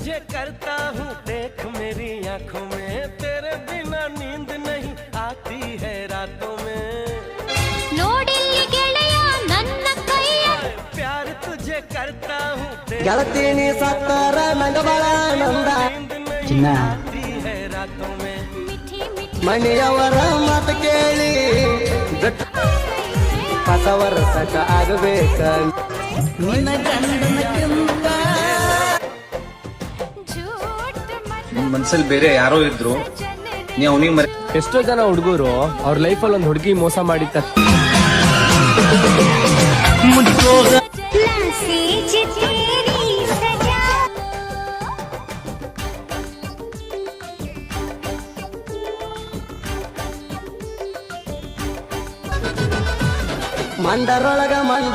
तुझे करता हूँ देख मेरी आंखों में तेरे बिना नींद नहीं आती है रातों में ನೋಡಿಲ್ಲಿ ಗೆಳೆಯ ನನ್ನ ಕೈಯ प्यार तुझे करता हूँ ಗೆಳತೀನಿ ಸತ್ತರ ನಂಗ ಬಾಳ ಆನಂದ नींद नहीं ಚಿನ್ನ आती है रातों में ಮಿಠಿ ಮಿಠಿ ಮನೆಯವರ ಮಾತು ಕೇಳಿ ಹೊಸ ವರ್ಷಕ ಆಗಬೇಕ ನಿನ್ನ ಗಂಡನಕ್ಕಿಂತ झूठ मत ನಿಮ್ ಮನ್ಸಲ್ಲಿ ಬೇರೆ ಯಾರೋ ಇದ್ರು ನೀ ಅವನಿಗೆ ಎಷ್ಟೋ ಜನ ಹುಡುಗರು ಅವ್ರ ಲೈಫಲ್ಲಿ ಒಂದು ಹುಡುಗಿ ಮೋಸ ಮಾಡಿದ लासी जी तेरी सजा ಮಂಡರೊಳಗ ಮಂಡ